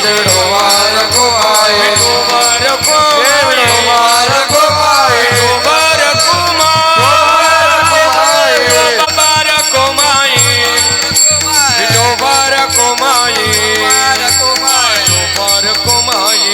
विठोबार कुमाई विठोबार कुमाई विठोबार कुमाई विठोबार कुमाई विठोबार कुमाई विठोबार कुमाई विठोबार कुमाई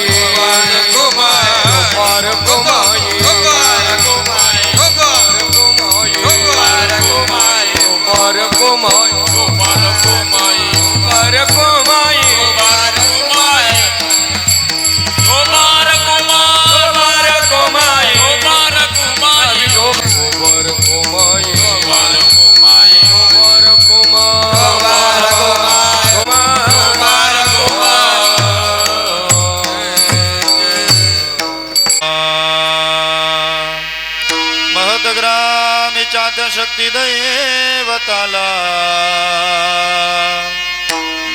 शक्ती दैवताला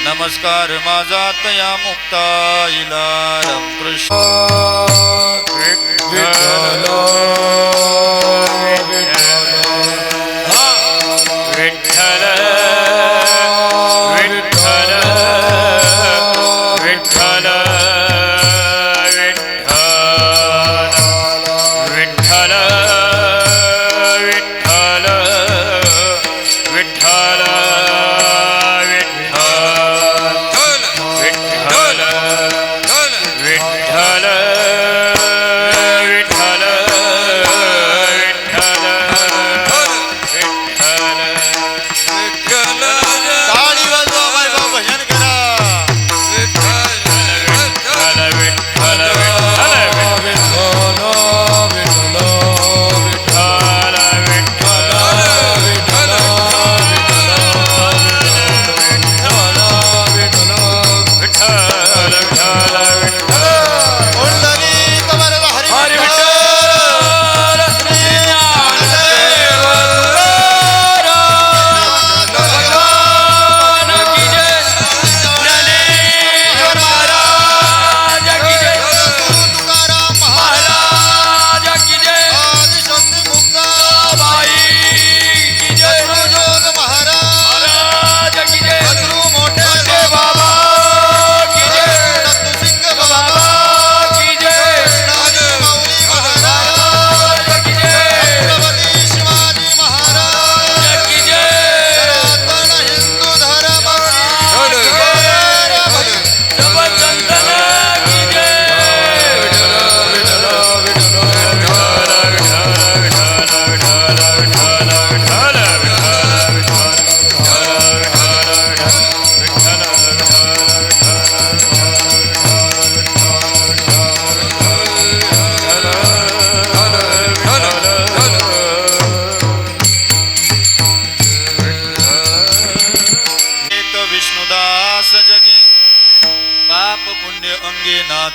नमस्कार माझा तया मुक्ताईला रामकृष्ण विठ्ठल विठ्ठल विठ्ठल विठ्ठल विठ्ठल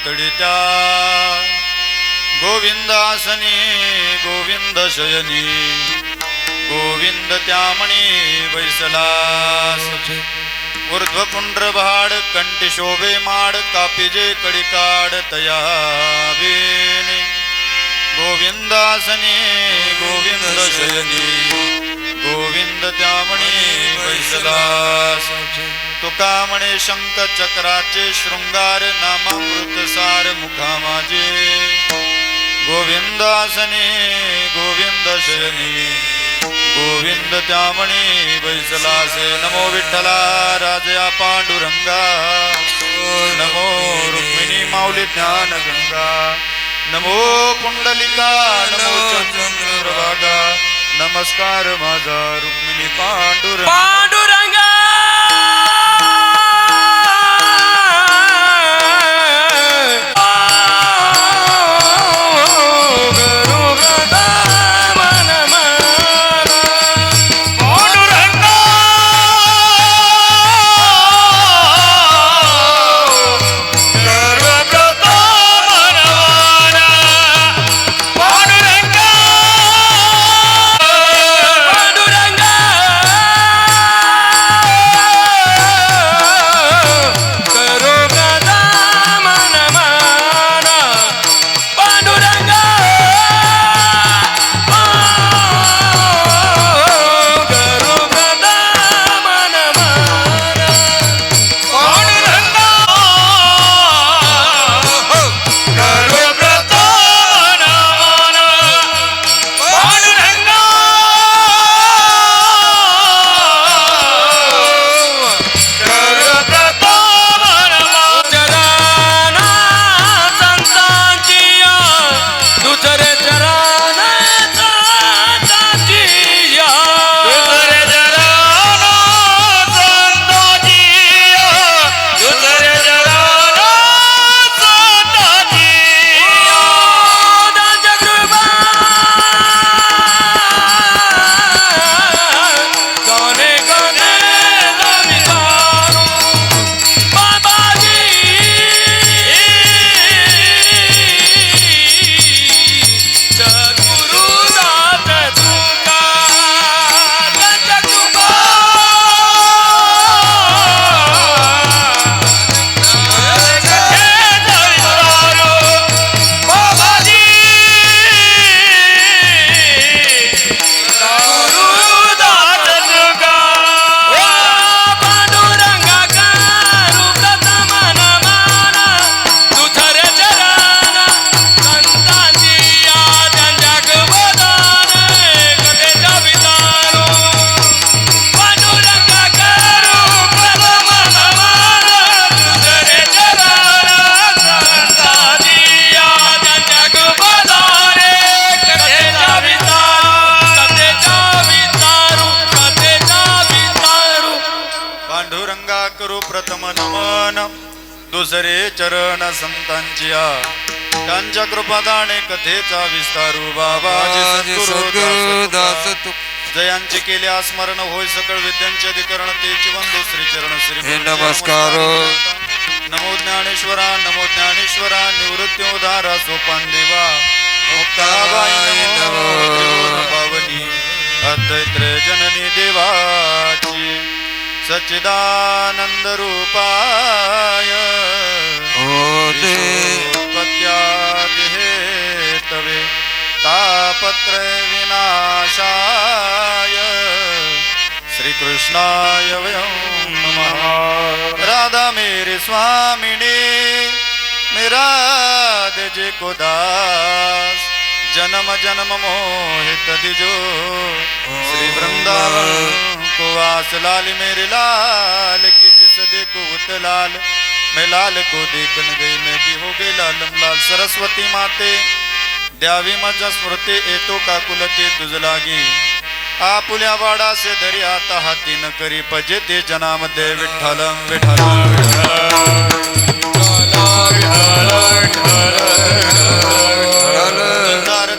तडित्या गोविंदासनी गोविंद शयनी गोविंद त्यामणी वैसलास ऊर्ध्वपुंड्र भाड कंठी शोभे माड कापिजे कडिकाड तया वेणी गोविंदासनी गोविंद शयनी गोविंद त्यामणी वैसलास तुका म्हणे शंख चक्राचे शृंगार नामामृत सार मुखा माझे गोविंदासने गोविंद शयनी गोविंद त्यामणी बैसलासे नमो विठ्ठला राजया पांडुरंगा नमो रुक्मिणी माऊली ज्ञान गंगा नमो कुंडलिका नमो चंद्रभागा नमस्कार माझा रुक्मिणी पांडुरंगा दुसरे चरण संतांचिया त्यांच्या कृपादाने कथेचा विस्तारू बाबाजी सद्गुरु दास तुक जयांचे केले स्मरण होय सकळ विद्यांचे अधिकरण तेची वंदो श्री चरण श्री नमस्कार नमो ज्ञानेश्वरा निवृत्त्योद्धारा सोपान देवा मुक्ताबाई नमो त्रिभुवन पावनी अद्वैत्र जननी देवाची सच्चिदानंद रूपाय पत्यादिहेतवे तापत्रय विनाशाय श्रीकृष्णाय वयं नमः राधा मेरे स्वामिने मेरा दे को दास जन्म जन्म मोहित दिजो श्री वृंदावन को वास लाल मेरे लाल की जिस देखो उत लाल मैं लाल को देखन गई मैं भी हो गई लालम लाल सरस्वती माते द्यावी माझ्या स्मृती येतो का कुलते तुझ लागी आपुल्या वाडा से धरी आता हाती न करी पजे ते जनामध्ये विठ्ठलम विठ्ठलम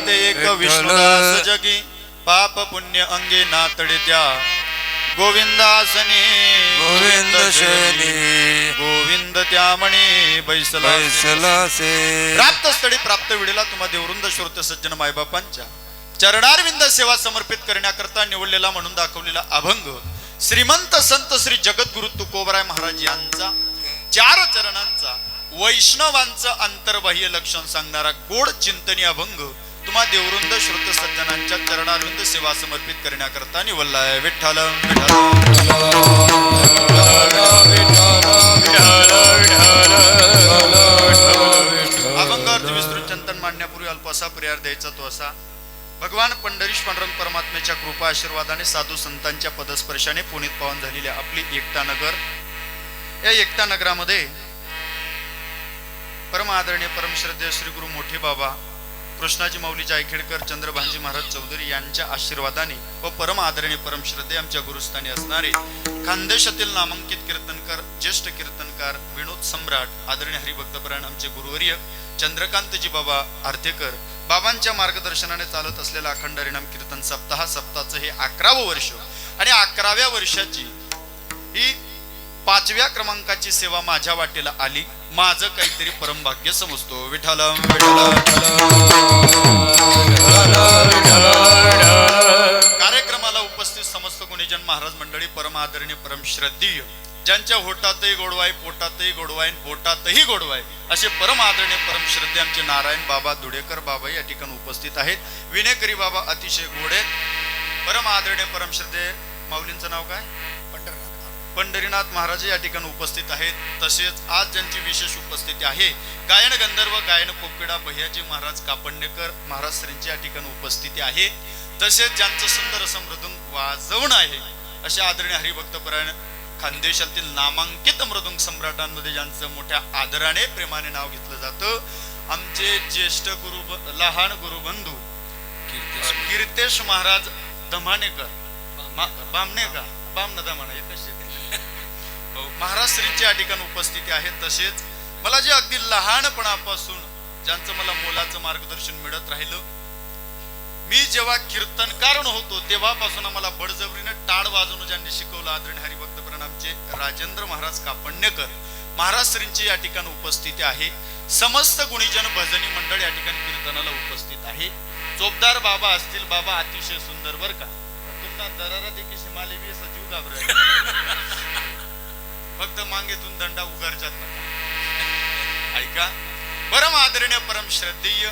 ते एक विष्णुदास जगी पाप पुण्य अंगे नातडे त्या गोविंदासनी गोविंद शैली गोविंद त्यामणी बैसला बैसलासे प्राप्त स्थळी प्राप्त वेळेला तुम्हा देववृंद श्रोत सज्जन मायबापांच्या चरणारविंद सेवा समर्पित करण्याकरता निवडलेला म्हणून दाखवलेला अभंग श्रीमंत संत श्री जगद्गुरु तुकोबराय महाराज यांचा 4 चरणांचा वैष्णवांचं अंतर्बाह्य लक्षण सांगणारा गोड चिंतनी अभंग तुम्हा देववृंद श्रोत सज्जनांच्या चरणारविंद सेवा समर्पित करण्याकरता निवडला आहे विठ्ठल अभंगार्थ विस्तृत चिंतन मांडण्यापूर्वी अल्पसा पर्याय द्यायचा तो असा भगवान पंढरीश पांडुरंग परमात्म्याच्या कृपा आशीर्वादाने साधू संतांच्या पदस्पर्शाने पुनीत पावन झालेल्या आपली एकता नगर या एकता नगरामध्ये परम आदरणीय परमश्रद्धेय श्री गुरु मोठे बाबा कृष्णाजी माऊली जायखेडकर चंद्रभानजी महाराज चौधरी यांच्या आशीर्वादाने व परम आदरणीय परमश्रद्धेय आमच्या गुरुस्थानी असणारे खानदेशातील नामांकित कीर्तनकार ज्येष्ठ कीर्तनकार विनोद सम्राट आदरणीय हरिभक्तपरायण आमचे गुरुवर्य चंद्रकांतजी बाबा आर्थेकर बाबांच्या मार्गदर्शनाने चालत असलेला अखंड हरिनाम कीर्तन सप्ताहाचं हे 11वं वर्ष आणि 11व्या वर्षाची ही 5व्या क्रमांकाची सेवा माझ्या वाटेला आली माझं काहीतरी परम भाग्य समजतो विठ्ठलम कार्यक्रमाला उपस्थित समस्त गुणीजन महाराज मंडळी परम आदरणीय परम श्रद्धेय ज्यांच्या होटातही गोडवाय पोटातही गोडवाय बोटातही गोडवाय असे परम आदरणीय परम श्रद्धे आमचे नारायण बाबा दुडेकर बाबा या ठिकाणी उपस्थित आहेत विनेकरी बाबा अतिशय गोड आहेत परम आदरणीय परम श्रद्धे माऊलींचं नाव काय पंढरीनाथ महाराज या ठिकाणी उपस्थित आहेत तसेच आज ज्यांची विशेष उपस्थिती आहे गायन गंधर्व गायन कोकिळा भैयाजी महाराज कापडणेकर महाराज श्रींची या ठिकाणी उपस्थिती आहे तसेच ज्यांचं सुंदर असं मृदुंग वाजवण आहे असे आदरणीय हरिभक्तपरायण खानदेशातील नामांकित मृदुंग सम्राटांमध्ये ज्यांचं मोठ्या आदराने प्रेमाने नाव घेतलं जातं आमचे ज्येष्ठ लहान गुरुबंधू कीर्तेश महाराज धमानेकर बामने दमाना एकच महाराज श्रींची या ठिकाणी उपस्थिती आहे तसेच मला जे अगदी लहानपणापासून ज्यांचं मला मोलाचं मार्गदर्शन मिळत राहिलं मी जेव्हा कीर्तनकार होतो तेव्हापासून आम्हाला बळजबरीने टाळ वाजवून ज्यांनी शिकवलं आदरणीय हरिभक्तपरायण आमचे राजेंद्र महाराज कापडणेकर महाराज श्रींची या ठिकाणी उपस्थिती आहे समस्त गुणीजन भजनी मंडळ या ठिकाणी कीर्तनाला उपस्थित आहे चोपदार बाबा असतील बाबा अतिशय सुंदर बर का तुमना दरारा देखील हिमालय सजीव घाबरे फक्त मागेतून दंडा उगारच्यात नका ऐका परम आदरणीय परम श्रद्धेय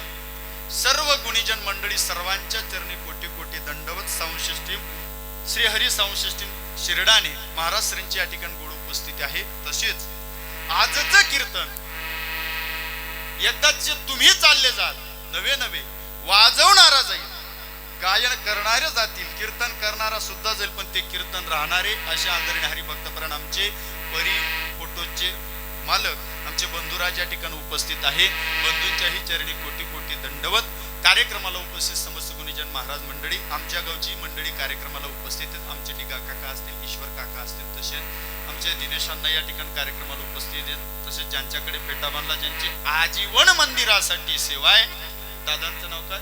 सर्व गुणीजन मंडळी सर्वांच्या चरणी कोटी कोटी दंडवत संशिष्टी श्री हरी संशिष्टी शिरडाने महाराज श्रींची या ठिकाणी गोड उपस्थिती आहे तसेच आजचं कीर्तन एकदाच तुम्ही चालले जाल नवे नवे वाजवणारा जाईल गायन करणारे जातील कीर्तन करणारा सुद्धा जाईल पण ते कीर्तन राहणारे असे आदरणीय हरिभक्तपरायण आमचे परी फोटोचे मालक आमचे बंधुराज या ठिकाणी उपस्थित आहे बंधूंच्याही चरणी कोटी कोटी दंडवत कार्यक्रमाला उपस्थित समस्त गुणीजन महाराज मंडळी, आमच्या गावची मंडळी कार्यक्रमाला उपस्थित आहेत. आमचे टिका काका असतील, ईश्वर काका असतील, तसेच आमचे दिनेशांना या ठिकाणी कार्यक्रमाला उपस्थित आहेत. तसेच ज्यांच्याकडे फेटा बांधला, ज्यांची आजीवन मंदिरासाठी सेवा आहे, दादांचं नाव काय?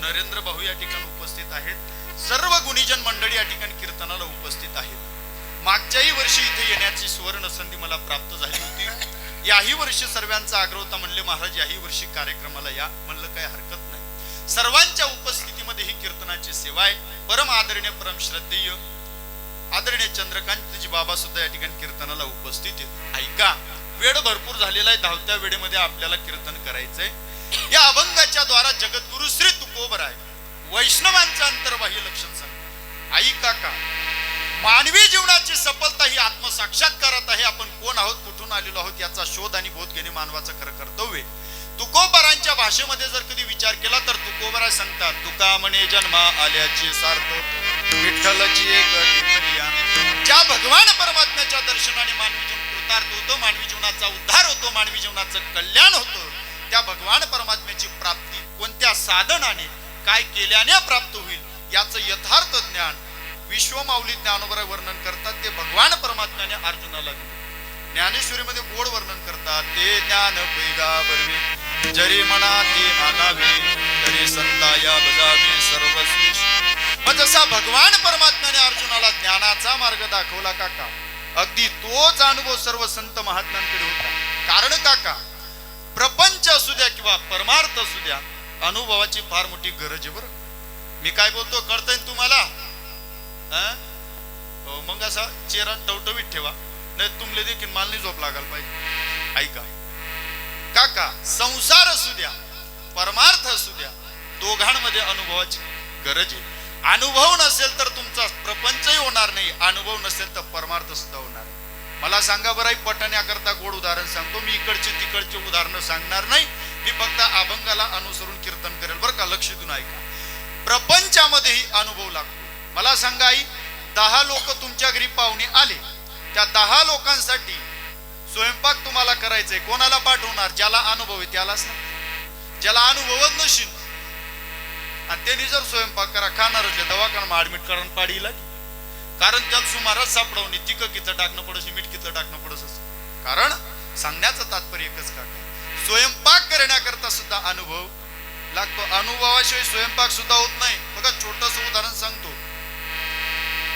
नरेंद्र भाऊ या ठिकाणी उपस्थित आहेत. सर्व गुणीजन मंडळी या ठिकाणी कीर्तनाला उपस्थित आहेत. मागच्याही वर्षी इथे येण्याची सुवर्ण संधी मला प्राप्त झाली होती. याही वर्षी सर्वांचा आग्रह होता, म्हणले महाराज याही वर्षी कार्यक्रमाला या. म्हणलं काही हरकत नाही. सर्वांच्या उपस्थितीमध्ये ही कीर्तनाची सेवा आहे. परम आदरणीय परम श्रद्धेय आदरणीय चंद्रकांतजी बाबा सुद्धा या ठिकाणी कीर्तनाला उपस्थित आहेत. ऐका, वेळ भरपूर झालेला आहे. धावत्या वेळेमध्ये आपल्याला कीर्तन करायचंय. या अभंगाच्या द्वारा जगद्गुरु श्री तुकोबराय वैष्णवांचं अंतर्बाह्य लक्षण सांग. आई काका, मानवी जीवनाची सफलता ही आत्मसाक्षात्कारात आहे. आपण कोण आहोत, कुठून आलेलो आहोत याचा शोध आणि बोध घेणे मानवाचं खरं कर्तव्य. तुकोबरांच्या भाषेमध्ये जर कधी विचार केला तर तुकोबरा सांगतात, तुका म्हणे जन्मा आल्याची सार्थ विठ्ठलची एक टिकलिया. ज्या भगवान परमात्म्याच्या दर्शनाने मानवी जीवन कृतार्थ होतो, मानवी जीवनाचा उद्धार होतो, मानवी जीवनाचं कल्याण होतं, त्या भगवान परमात्म्याची प्राप्ती कोणत्या साधनाने, काय केल्याने प्राप्त होईल याचं यथार्थ ज्ञान विश्वमाऊली ज्ञानोबरा वर्णन करतात. ते भगवान परमात्म्याने अर्जुनाला दिले. ज्ञानेश्वरीमध्ये गोड वर्णन करतात, ते ज्ञान पैगा बरवे जरी म्हणा ते आणावे तरी संताया बजावे सर्वस्वी. मग जसा भगवान परमात्म्याने अर्जुनाला ज्ञानाचा मार्ग दाखवला काका, अगदी तोच अनुभव सर्व संत महात्म्यांकडे होता. कारण काका, प्रपंच असू द्या किंवा परमार्थ असू द्या, अनुभवाची फार मोठी गरज आहे. बरं, मी काय बोलतो कळतंय तुम्हाला? मग असा चेहरा टवटवीत ठेवा, नाही तुमले देखील मला नाही झोप लागायला पाहिजे. ऐका काका, संसार असू द्या परमार्थ असू द्या, दोघांमध्ये अनुभवाची गरज आहे. अनुभव नसेल तर तुमचा प्रपंचही होणार नाही, अनुभव नसेल तर परमार्थ सुद्धा होणार नाही. मला सांगा बरं, पटण्याकरता गोड उदाहरण सांगतो. मी इकडचे तिकडचे उदाहरणं सांगणार नाही. मी फक्त अभंगाला अनुसरून कीर्तन करेल. बरं का, लक्ष देऊन ऐका. प्रपंचामध्येही अनुभव लागतो. मला सांगा आई, 10 लोक तुमच्या घरी पाहुणे आले, त्या 10 लोकांसाठी स्वयंपाक तुम्हाला करायचंय, कोणाला पाठवणार? ज्याला अनुभव आहे त्यालाच ना. ज्याला अनुभवच नशील आणि त्यांनी जर स्वयंपाक करा खाणारच, दवाखाना ऍडमिट करून पाडीला. कारण त्याला सुमारच सापडवणी तिक किती टाकणं पडस, मीठ किती टाकणं पडस. कारण सांगण्याचं तात्पर्य एकच काका, स्वयंपाक करण्याकरता सुद्धा अनुभव लागतो. अनुभवाशिवाय स्वयंपाक सुद्धा होत नाही. बघा, छोटस उदाहरण सांगतो.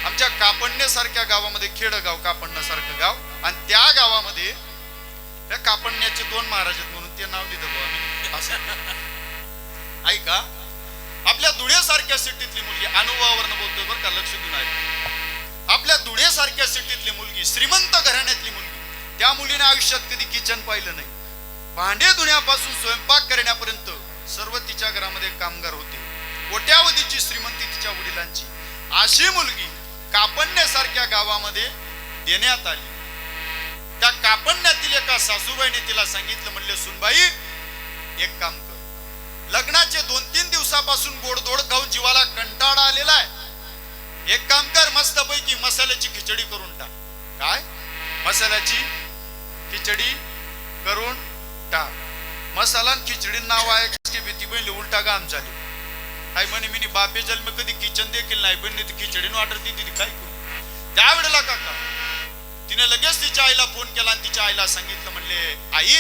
आमच्या कापडण्यासारख्या गावामध्ये, खेडगाव कापडण्यासारखं गाव, आणि त्या गावामध्ये त्या कापडण्याचे 2 महाराज आहेत म्हणून ते नाव लिहिलं बुवा मी असं. ऐका, आपल्या धुळ्यासारख्या सिटीतली मुलगी, अनुभवावरनं बोलतोय बरं का, लक्ष देऊन ऐका. आपल्या धुळ्यासारख्या सिटीतली मुलगी, श्रीमंत घराण्यातली मुलगी, त्या मुलीने आयुष्यात कधी किचन पाहिलं नाही. भांडे धुण्यापासून स्वयंपाक करण्यापर्यंत सर्व तिच्या घरामध्ये कामगार होते. कोट्यावधीची श्रीमंती तिच्या वडिलांची. अशी मुलगी कापडण्यासारख्या गावामध्ये देण्यात आली. त्या कापडण्यातील एका सासूबाईने तिला सांगितलं, म्हणले सुनबाई एक काम कर, लग्नाचे 2-3 दिवसापासून गोडधोड खाऊन जीवाला कंटाळा आलेला आहे. एक काम कर, मस्तपैकी मसाल्याची खिचडी करून टाक. काय? मसाल्याची खिचडी करून टाक. मसाला खिचडी नाव आहे की भीती बहिणी उलटा काम झाली. काय म्हणे, मी बापे जन्म कधी किचन देखील नाही, बहिणी ती खिचडीनं ऑर्डर दिली, काय करू? त्यावेळेला काका तिने लगेच तिच्या आईला फोन केला आणि तिच्या आईला सांगितलं, म्हणले आई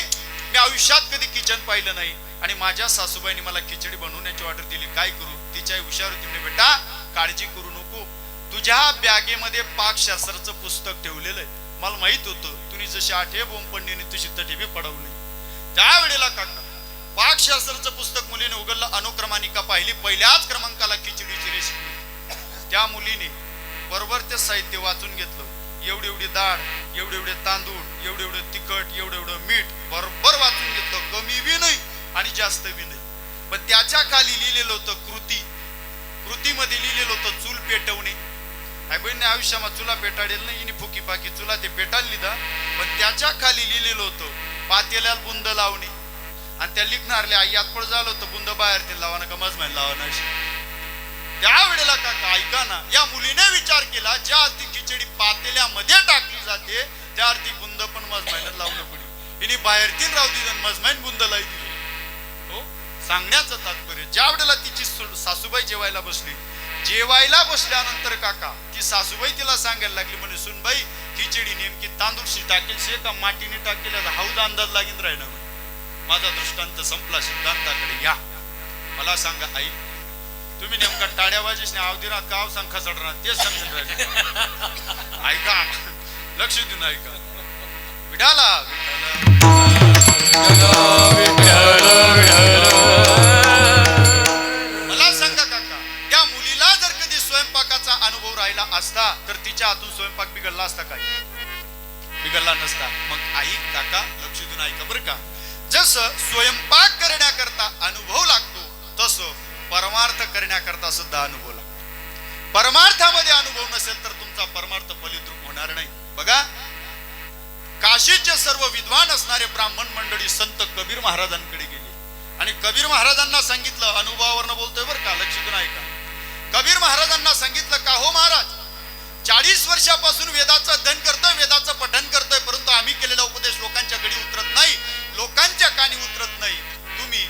मी आयुष्यात कधी किचन पाहिलं नाही आणि माझ्या सासूबाईने मला खिचडी बनवण्याची ऑर्डर दिली, काय करू? तिच्या आई हुशार होती, म्हणे बेटा काळजी करू नको, तुझ्या बॅगेमध्ये पाकशास्त्राचं पुस्तक ठेवलेलं आहे. मला माहित होतं तुम्ही जशी आठे बोंब पडली तशी तठी बी पडवली. त्यावेळेला काका पाकशास्त्राचं पुस्तक मुलीने उघडलं, अनुक्रमानिका पाहिली, पहिल्याच क्रमांकाला खिचडीची रेसिपी. त्या मुलीने बरोबर ते साहित्य वाचून घेतलं. एवढी एवढी डाळ, एवढे एवढे तांदूळ, एवढे एवढे तिखट, एवढं एवढं मीठ बरोबर वाचून घेतलं. कमी बी नाही आणि जास्त बी नाही. पण त्याच्या खाली लिहिलेलं होतं कृती. कृतीमध्ये लिहिलेलं होतं चूल पेटवणे. आई बहिणी आयुष्यामध्ये चुला पेटाळलेलं नाही, हिने फुकी पाकी चुला ते पेटाळली लिहिला. पण त्याच्या खाली लिहिलेलं होतं पातेल्याला बुंद लावणे. आणि त्या लिखणारल्या आई यातपड झालं होतं बुंद बाहेर ते लावाना का मजमाईन लावाना अशी. त्यावेळेला काका ऐका ना, या मुलीने विचार केला, ज्या अर्थी खिचडी पातेल्यामध्ये टाकली जाते त्या अर्थी बुंद पण मजमाईन लावलं पडली. हिने बाहेर तीन राहू दिली मजमाईन बुंद लाई दिली. हो, सांगण्याचं तात्पर्य, ज्या वेळेला तिची सासूबाई जेवायला बसल्यानंतर काका ती सासूबाई तिला सांगायला लागली म्हणे, सुनबाई खिचडी नेमकी तांदूळशी टाकेल शे का मातीने टाकेल हौद अंदाज लागीन राहिला म्हणे. माझा दृष्टांत संपला, सिद्धांताकडे या. मला सांगा आई, तुम्ही नेमका टाळ्या वाजेस आवदिना काव सांग खसडणार ते समजून राहिले. ऐका, लक्ष देऊन ऐका. विठाला मला सांगा काका, त्या मुलीला जर कधी स्वयंपाकाचा अनुभव राहिला असता तर तिच्या हातून स्वयंपाक बिघडला असता काय? बिघडला नसता. मग आई काका लक्ष देऊन ऐका बरं का. जसं स्वयंपाक करण्याकरता अनुभव लागतो तसं परमार्थ करण्याकरता सुद्धा अनुभव लागतो. परमार्थामध्ये अनुभव नसेल तर तुमचा परमार्थ फलित होणार नाही. बघा, काशीचे सर्व विद्वान असणारे ब्राह्मण मंडळी संत कबीर महाराजांकडे गेले आणि कबीर महाराजांना सांगितलं, अनुभवावरनं बोलतोय बरं का, लक्ष देऊन ऐका. कबीर महाराजांना सांगितलं का हो महाराज, 40 वर्षापासून वेदाचं अध्ययन करतोय, वेदाचं पठण करतोय, परंतु आम्ही केलेला उपदेश लोकांच्या गडी उतरत नाही, लोकांच्या कानी उतरत नाही. तुम्ही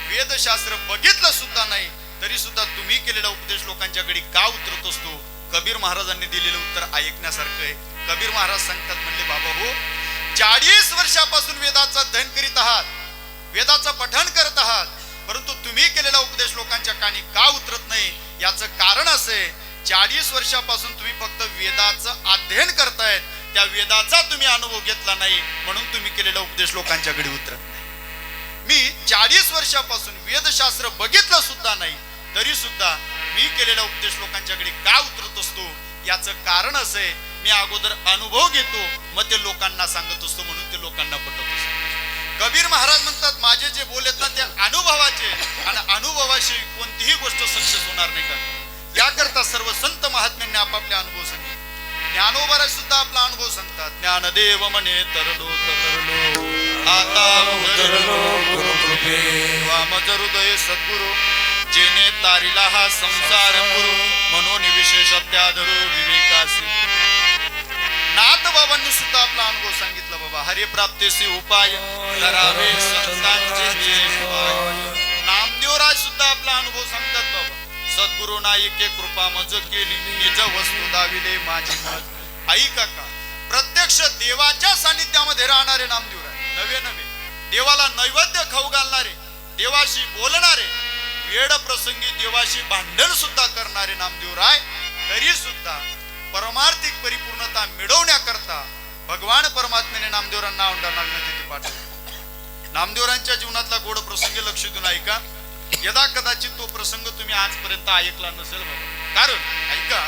वेदशास्त्र बघितलं सुद्धा नाही तरी सुद्धा तुम्ही केलेला उपदेश लोकांच्या गडी का उतरत असतो? कबीर महाराजांनी दिलेलं उत्तर ऐकण्यासारखं आहे. कबीर महाराज सांगतात, म्हणले बाबा हो, 40 वर्षापासून वेदाचं अध्ययन करीत आहात, वेदाचं पठण करत आहात, परंतु तुम्ही केलेला उपदेश लोकांच्या कानी का उतरत नाही? याचं कारण असे, 40 वर्षापासून तुम्ही फक्त वेदाचं अध्ययन करतायत, त्या वेदाचा तुम्ही अनुभव घेतला नाही म्हणून तुम्ही केलेला उपदेश लोकांच्या घडी उतरत नाही. मी 40 वर्षापासून वेदशास्त्र बघितलं सुद्धा नाही तरी सुद्धा मी केलेला उपदेश लोकांच्या घडी का उतरत असतो? याचं कारण असे, मी अगोदर अनुभव घेतो मग ते लोकांना सांगत असतो, म्हणून ते लोकांना पटत असतो. कबीर महाराज म्हणतात, माझे जे बोलत ना ते अनुभवाचे, आणि अनुभवाशी कोणतीही गोष्ट सक्सेस होणार नाही का. याकरता सर्व संत महात्म्यांनी आपापले अनुभव सांगितले. ज्ञानोबा सुद्धा आपला अनुभव सांगतात. ज्ञानदेव म्हणे तरलो आता मज हृदय सद्गुरु जेने तारिला हा संसार पुरु म्हणून विशेष त्याधरू विवेकासी. नाथ बाबांनी सुद्धा आपला अनुभव सांगितला. बाबा हरे प्राप्तीचे उपाय करावे संतांचे. नामदेवराज सुद्धा आपला अनुभव सांगतात. बाबा सद्गुरु नायके कृपा मज केली निज वस्तू दाविले माझी मज. आई काका, प्रत्यक्ष देवाच्या सानिध्यामध्ये राहणारे नामदेवराय, नवे देवाला नैवेद्य खाऊ घालणारे, देवाशी बोलणारे, वेळ प्रसंगी देवाशी भांडण सुद्धा करणारे नामदेवराय, तरी सुद्धा परमार्थिक परिपूर्णता मिळवण्याकरता भगवान परमात्म्याने नामदेवरांना औंढा तिथे पाठवले. नामदेवरांच्या जीवनातला गोड प्रसंग लक्ष देऊन ऐका. यदा कदाचित तो प्रसंग तुम्ही आजपर्यंत ऐकला नसेल बाबा, कारण ऐका,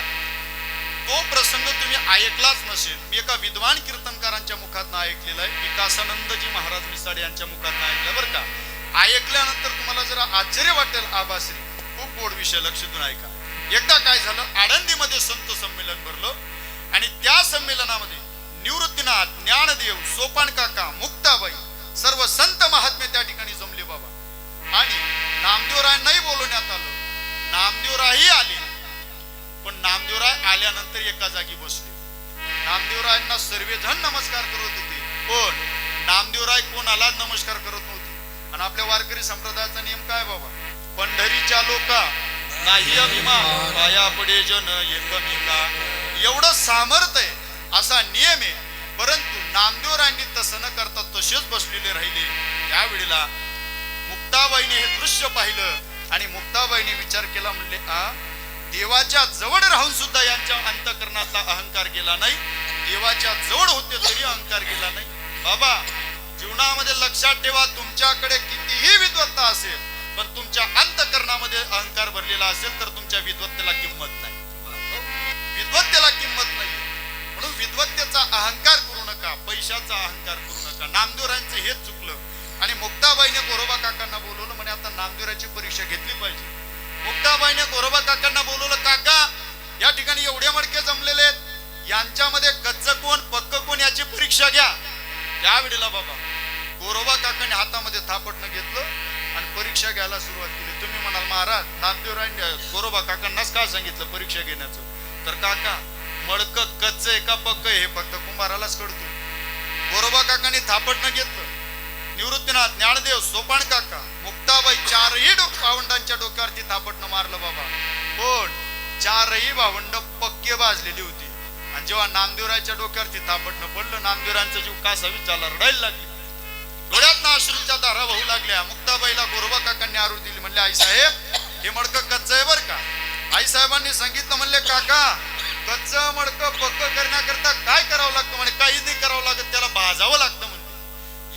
तो प्रसंग तुम्ही ऐकलाच नसेल. मी एका विद्वान कीर्तनकारांच्या मुखातनं ऐकलेला आहे, विकासानंदजी महाराज मिसाडे यांच्या मुखातनं ऐकलं बरं का. ऐकल्यानंतर तुम्हाला जरा आश्चर्य वाटेल. आबाश्री खूप गोड विषय, लक्ष देऊन ऐका. एकदा काय झालं, आळंदीमध्ये संत संमेलन भरलं आणि त्या संमेलनामध्ये निवृत्तीनाथ, ज्ञानदेव, सोपान काका, मुक्ताबाई, सर्व संत महात्मे त्या ठिकाणी जमले बाबा. आणि नामदेवरायांनाही बोलवण्यात आलं. नामदेवरायही आले, पण नामदेवराय आल्यानंतर एका जागी बसले. नामदेवरायांना सर्वजण नमस्कार करत होते, पण नामदेवराय कोणाला नमस्कार करत नव्हते. आणि आपल्या वारकरी संप्रदायाचा नियम काय बाबा, पंढरीच्या लोका नाही अभिमान पाया पडे जन एकमेका, एवढं सामर्थ्य आहे असा नियम आहे. परंतु नामदेवरायांनी तसं न करता तसेच बसलेले राहिले. त्यावेळेला मुक्ताबाईने हे दृश्य पाहिलं आणि मुक्ताबाईने विचार केला, म्हणले देवाच्या जवळ राहून सुद्धा यांच्या अंतःकरणातला अहंकार गेला नाही, देवाच्या जवळ होते तरी अहंकार गेला नाही. बाबा जीवनामध्ये लक्षात ठेवा, तुमच्याकडे कितीही विद्वत्ता असेल पण तुमच्या अंतःकरणामध्ये अहंकार भरलेला असेल तर तुमच्या विद्वत्तेला किंमत नाही, विद्वत्तेला किंमत नाही. म्हणून विद्वत्तेचा अहंकार करू नका, पैशाचा अहंकार करू नका. नामदेवरायांचं हेच चुकलं. आणि मुक्ताबाईने गोरोबा काकांना बोलवलं, म्हणे आता नामदेवराची परीक्षा घेतली पाहिजे. मुक्ताबाईने गोरोबा काकांना बोलवलं, काका या ठिकाणी एवढे मडके जमलेले आहेत, यांच्यामध्ये कच्च कोण पक्क कोण याची परीक्षा घ्या. त्यावेळेला बाबा गोरोबा काकांनी हातामध्ये थापटणं घेतलं आणि परीक्षा घ्यायला सुरुवात केली. तुम्ही म्हणाल महाराज नामदेवरायांनी गोरोबा काकांनाच का सांगितलं परीक्षा घेण्याचं? तर काका मडक कच्च आहे का पक्क हे फक्त कुंभारालाच कळतो. गोरोबा काकांनी थापटणं घेतलं. निवृत्तीनाथ, ज्ञानदेव, सोपान काका, मुक्ताबाई मुक्ताबाई चारही भावंडांच्या डोक्यावरती थापटणं मारलं बाबा. पण चारही भावंड पक्के भाजलेली होती. आणि जेव्हा नामदेवरायच्या डोक्यावरती थापटणं पडलं, नामदेवरायांचा जीव कासावीस झाला, रडायला लागली. डोळ्यातनं अश्रूच्या धारा वाहू लागल्या. मुक्ताबाईला गोरोबा काकांनी आरू दिली. म्हणले आई साहेब हे मडकं कच्च आहे बर का. आई साहेबांनी सांगितलं, म्हणले काका कच्च मडकं पक्क करण्याकरता काय करावं लागतं. म्हणे काहीच नाही करावं लागत, त्याला भाजावं लागतं म्हणते.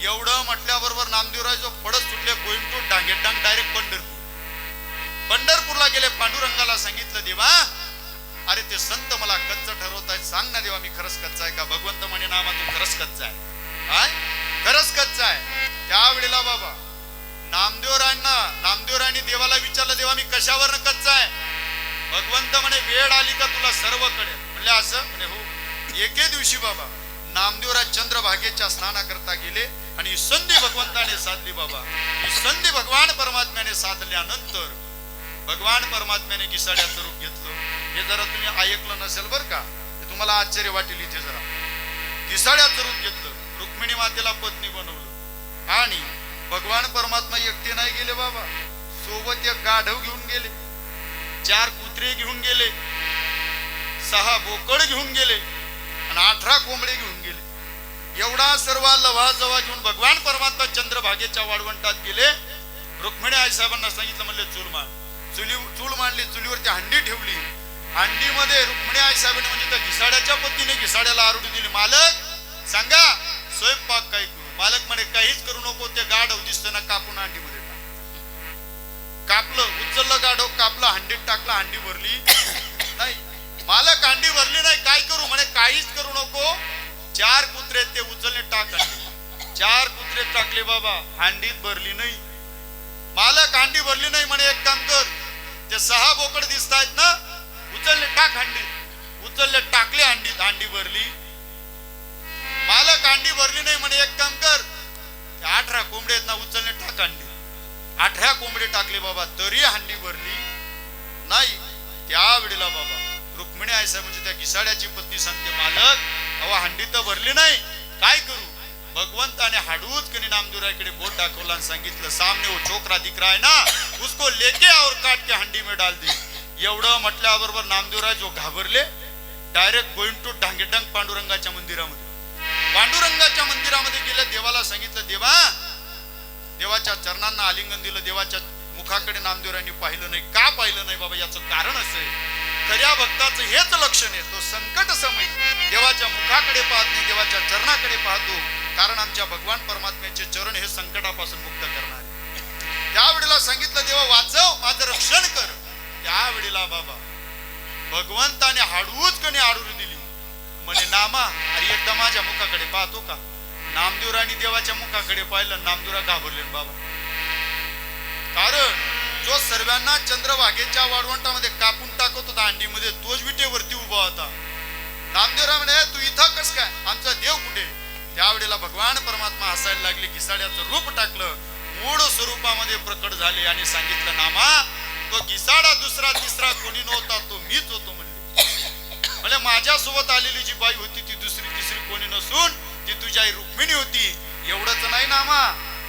एवढं म्हटल्याबरोबर नामदेवराय जो पडत सुटले गोइंग टू डांगेडांग डायरेक्ट पंढरपूरला गेले. पांडुरंगाला सांगितलं, देवा अरे ते संत मला कच्च ठरवत आहेत, सांग ना देवा मी खरंच कच्चा आहे का. भगवंत म्हणे नामा तू खरंच कच्चा आहे. काय खरंच कच्चा आहे. त्यावेळेला बाबा नामदेवरायांनी देवाला विचारलं, देवा मी कशावर कच्चा आहे. भगवंत म्हणे वेळ आली का तुला सर्व कळेल. म्हणले असं. म्हणे हो. एके दिवशी बाबा नामदेवराय चंद्रभागेच्या स्नानाकरता गेले आणि ही संधी भगवंताने साधली बाबा. ही संधी भगवान परमात्म्याने साधल्यानंतर भगवान परमात्म्याने घिसाड्याचं रूप घेतलं. हे जरा तुम्ही ऐकलं नसेल बर का, हे तुम्हाला आश्चर्य वाटेल. इथे जरा घिसाड्याचं रूप घेतलं, रुक्मिणी मातेला पत्नी बनवलं. आणि भगवान परमात्मा एकटे नाही गेले बाबा, सोबत एक गाढव घेऊन गेले, 4 कुत्रे घेऊन गेले, 6 बोकड घेऊन गेले आणि 18 कोंबडे घेऊन गेले. एवढा सर्व लवाजवा घेऊन भगवान परमात्मा चंद्रभागेच्या वाळवंटात गेले. रुक्मिणी आई साहेबांना सांगितलं, म्हणले चूल मांडली, चुलीवरती हंडी ठेवली. हंडीमध्ये रुक्मिणी आई साहेबांनी म्हणजे त्या घिसाड्याच्या पत्नीने घिसाड्याला आरोटी दिली. मालक सांगा स्वयंपाक काय करू. मालक म्हणे काहीच करू नको, ते गाढव दिसतं कापून हंडीमध्ये टाक. कापलं, उचललं गाढव, कापलं, हंडीत टाकलं, हंडी भरली नाही. मालक हंडी भरली नाही, काय करू. म्हणे काहीच करू नको, 4 कुत्रे ते उचलले टाक. 4 कुत्रे टाकले बाबा, हंडीत भरली नाही. मालक हंडी भरली नाही. म्हणे एक काम कर, ते 6 बोकड दिसत आहेत ना, उचलले टाक हंडीत. उचलले टाकले हंडीत, हंडी भरली. मालक हंडी भरली नाही. म्हणे एक काम कर, 18 कोंबडे आहेत ना, उचलले टाक हंडी. 18 कोंबडे टाकले बाबा, तरी हंडी भरली नाही. त्यावेळेला बाबा रुक्मिणी आई साहेब म्हणजे त्या घिसाड्याची पत्नी सांगते, मालक अहो हंडी तर भरली नाही, काय करू. भगवंताने हाडूच कनी नामदेवरायकडे बोट दाखवला आणि सांगितलं, सामने वो छोकरा दिख रहा है ना, उसको लेके और काट के हंडी में डाल दे. एवढं म्हटल्याबरोबर नामदेवराय जो घाबरले, डायरेक्ट गोइंग टू डांगेडंग पांडुरंगाच्या मंदिरामध्ये. पांडुरंगाच्या मंदिरामध्ये गेले. देवाला सांगितलं, देवाच्या चरणांना आलिंगन दिलं. देवाच्या मुखाकडे नामदेवरायांनी पाहिलं नाही. का पाहिलं नाही बाबा, याचं कारण असं आहे, खऱ्या भक्ताचं हेच लक्षण आहे, तो संकट समय देवाच्या मुखाकडे पाहत नाही, देवाच्या चरणाकडे पाहतो. कारण आमच्या भगवान परमात्म्याचे चरण हे संकटापासून मुक्त करणारे. त्यावेळेला सांगितलं, देवा वाचव, माझं रक्षण कर. त्यावेळेला बाबा भगवंताने हाडूच कणी आडून दिली. म्हणे नामा अरे एकदा माझ्या मुखाकडे पाहतो का. नामदेवरायांनी देवाच्या मुखाकडे पाहिलं, नामदेवरा घाबरले बाबा. कारण जो सर्वांना चंद्रभागेच्या वाळवंटामध्ये कापून टाकत होता हंडीमध्ये, तोच विटेवरती उभा होता. नामदेवराव म्हणे तू इथं कस काय, आमचा देव कुठे. त्यावेळेला भगवान परमात्मा हसायला लागले, घिसाड्याचं रूप टाकलं, मूळ स्वरूपामध्ये प्रकट झाले आणि सांगितलं, नामा तो घिसाडा दुसरा तिसरा कोणी नव्हता, तो मीच होतो. म्हणजे माझ्यासोबत आलेली जी बाई होती ती दुसरी तिसरी कोणी नसून ती तुझी आई रुक्मिणी होती. एवढंच नाही नामा,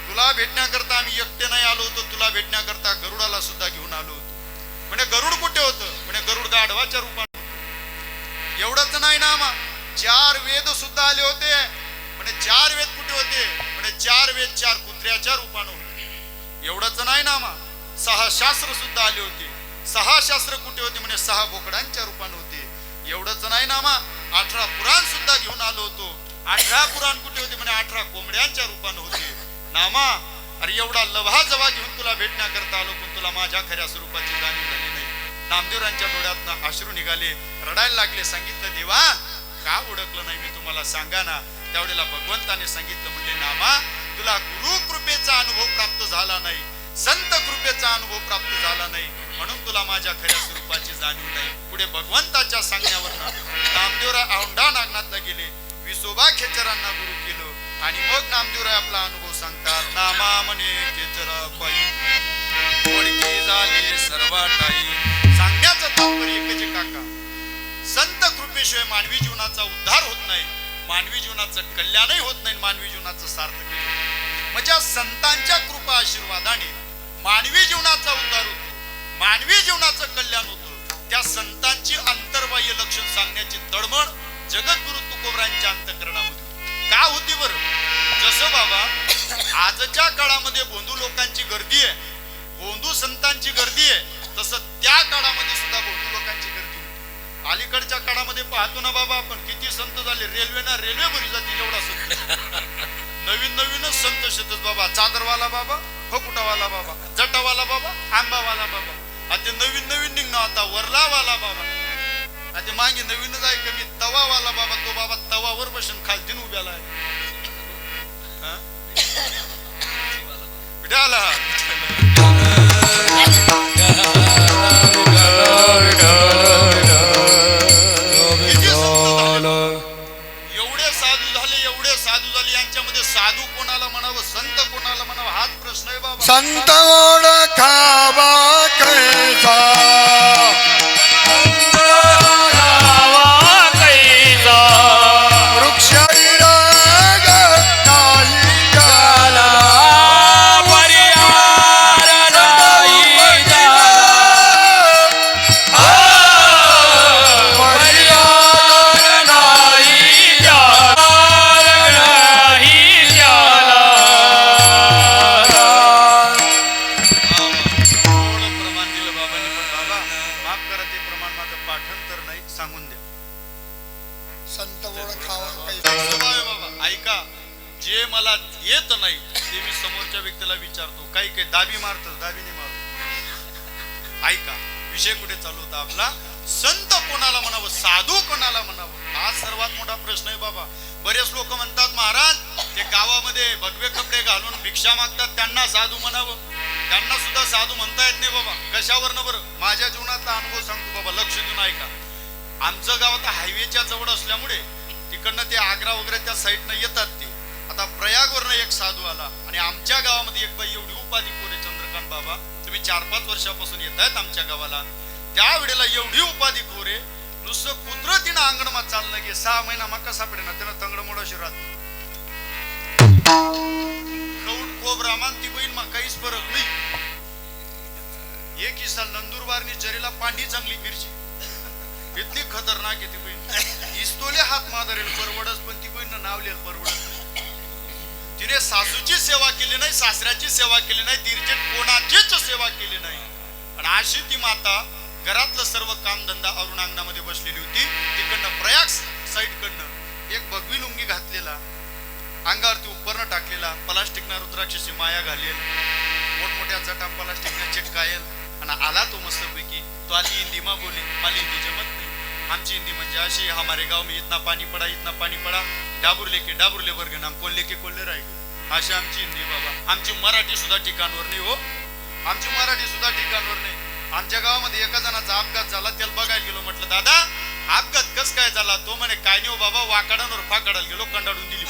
तुला भेटण्याकरता आम्ही एकटे नाही आलो होतो, तुला भेटण्याकरता गरुडाला सुद्धा घेऊन आलो होतो. म्हणजे गरुड कुठे होतं. म्हणजे गरुड गाढवाच्या रूपात. एवढंच नाही नामा, 4 वेद सुद्धा आले होते. म्हणजे 4 वेद कुठे होते. म्हणजे 4 वेद 4 कुत्र्याच्या रूपाने होते. एवढंच नाही नामा, 6 शास्त्र सुद्धा आले होते. 6 शास्त्र कुठे होते. म्हणजे 6 बोकडांच्या रूपाने होते. एवढंच नाही नामा, 18 पुराण सुद्धा घेऊन आलो होतो. 18 पुराण कुठे होते. म्हणजे 18 कोंबड्यांच्या रूपाने होते. नामा अरे एवढा लवाजवा घेऊन तुला भेटण्याकरता आलो, पण तुला माझ्या खऱ्या स्वरूपाची जाणीव झाली नाही. नामदेवरांच्या डोळ्यातनं अश्रू निघाले, रडायला लागले. सांगितलं, देवा का ओळखलं नाही मी तुम्हाला, सांगा ना. त्यावेळेला भगवंताने सांगितलं, म्हणले नामा तुला गुरु कृपेचा अनुभव प्राप्त झाला नाही, संत कृपेचा अनुभव प्राप्त झाला नाही, म्हणून तुला माझ्या खऱ्या स्वरूपाची जाणीव नाही. पुढे भगवंताच्या सांगण्यावरनं नामदेवराय औंढा नागनाथला गेले, विसोबा खेचरांना गुरु केलं आणि मग नामदेवराय आपला अनुभव सांगतात. नामा म्हणे खेचरा पायी ओळखी झाली सर्वाटाई. सांगण्याचं तात्पर्य एकच काका, संत कृपेशिवाय मानवी जीवनाचा उद्धार होत नाही, मानवी जीवनाचं कल्याणही होत नाही, मानवी जीवनाचं सार्थक. म्हणजे संतांच्या कृपा आशीर्वादाने मानवी जीवनाचा उद्धार होतो, मानवी जीवनाचं कल्याण होतं. त्या संतांची अंतर्बाह्य लक्षण सांगण्याची तळमळ जगद्गुरु तुकोबरांच्या अंतःकरणामध्ये का होती बरं? जसं बाबा आजच्या काळामध्ये भोंदू लोकांची गर्दी आहे, भोंदू संतांची गर्दी आहे, तसं त्या काळामध्ये सुद्धा भोंदू लोकांची गर्दी होती. अलीकडच्या काळामध्ये पाहतो ना बाबा आपण, किती संत झाले, रेल्वे भरी जातील एवढा संत. नवीनच संत शेतच बाबा, चादरवाला बाबा, फकुटावाला बाबा, जटावाला बाबा, आंबावाला बाबा. आता नवीन निघणं, आता वरलावाला बाबा, आता मागे नवीनच आहे कमी तवावाला बाबा. तो बाबा तवावर बसून खालतीन उभ्याला आहे. विठाला एवढे साधू झाले, यांच्यामध्ये साधू कोणाला म्हणावं, संत कोणाला म्हणावं, हाच प्रश्न आहे बाबा. संत ओळखावा कैसा, वृक्ष विराग नाही त्याला, जे मला येत नाही ते मी समोरच्या व्यक्तीला विचारतो. काही दाबी मारतो, दाबी नाही मारतो. ऐका, विषय कुठे चालू होता आपला, संत कोणाला म्हणावं, साधू कोणाला म्हणावं, हा सर्वात मोठा प्रश्न आहे बाबा. बरेच लोक म्हणतात महाराज ते गावामध्ये भगवे कपडे घालून भिक्षा मागतात, त्यांना साधू म्हणावं. त्यांना सुद्धा साधू म्हणता येत नाही बाबा. कशावरनं बरं? माझ्या जीवनातला अनुभव सांगतो बाबा, लक्ष देऊन ऐका. आमचं गाव आता हायवेच्या जवळ असल्यामुळे तिकडनं ते आग्रा वगैरे त्या साईडनं येतात. ते आता प्रयागवरनं एक साधू आला आणि आमच्या गावामध्ये एक बाई एवढी उपाधी कोरे, चंद्रकांत बाबा तुम्ही 4-5 वर्षापासून येत आहेत आमच्या गावाला, त्यावेळेला एवढी उपाधी कोरे, नुसतं कुत्र तिनं अंगणमा चालणं गे 6 महिना मका सापडे ना, त्यानं तंगड मोडाशी राहत कौट कोबरामान ती बहीण मा काहीच फरक नाही. एक साल नंदुरबारनी जरीला पांडी चांगली मिरची, इतकी खतरनाक आहे ती बहीण. इस्तोले हात मादरेल परवडच, पण ती बहीण नावलेल परवडत. तिने सासूची सेवा केली नाही, सासऱ्याची सेवा केली नाही, दीरजेट कोणाचीच सेवा केली नाही. आणि अशी ती माता घरातलं सर्व कामधंदा अरुण अंगणामध्ये बसलेली होती. तिकडनं प्रयाग साईड कडनं एक भगवी लुंगी घातलेला, अंगावरती उपरणं टाकलेला, प्लास्टिकना रुद्राक्षाची माया घालेल, मोठमोठ्या जटा प्लास्टिकना चिटकायल, आणि आला तो मस्तपैकी. तो आधी हिंदी मा बोले, मला हिंदी जमत नाही. आमची हिंदी म्हणजे अशी, हमारे गाव में इतना पाणी पडा, डाबुरले वर्ग नाम कोल्हे के कोल्हे राहिले, अशी आमची हिंदी बाबा. आमची मराठी सुद्धा ठिकाणवर नाही हो, आमची मराठी सुद्धा ठिकाणवर नाही. आमच्या गावामध्ये एका जणाचा अपघात झाला, त्याला बघायला गेलो. म्हटलं दादा अपघात कस काय झाला? तो म्हणे काय नाही हो बाबा, वाकडांवर फाकडायला गेलो, कंडाळून दिली.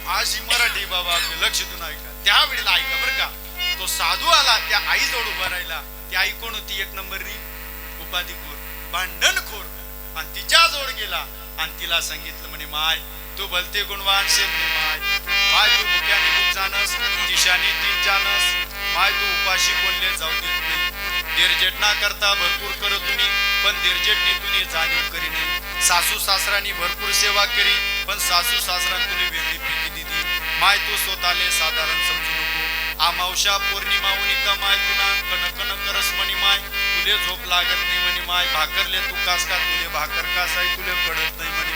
अशी मराठी बाबा, आपले लक्ष देऊन ऐका. त्यावेळेला ऐका बरं का, तो साधू आला, त्या आईजवळ उभा राहिला. ती आई कोण होती? 1 नंबरनी उपाधीखोर, भांडणखोर. आणि तिच्या जवळ गेला आणि तिला सांगितलं म्हणे, माय तू भलते गुणवान से म्हणे, माय तू भुक्याने भूक जानस, दिशाने तीन जानस, माय तू उपाशी बोलले जाऊ देत नाही. देरजेट ना करता भरपूर करत तुम्ही, पण देरजेटने तुम्ही जाणीव करी नाही. सासू सासरांनी भरपूर सेवा करी, पण सासू सासरांनी तुला वेगळी प्रीती दिली. माय तू स्वतःले साधारण समजू नको. अमावस्या पौर्णिमा उनिका माय तुना कन करस म्हणी, माय तुले झोप लागत नाही म्हणे, माय भाकरले तू कास का, तुले भाकर कासाय तुले कळत नाही म्हणे,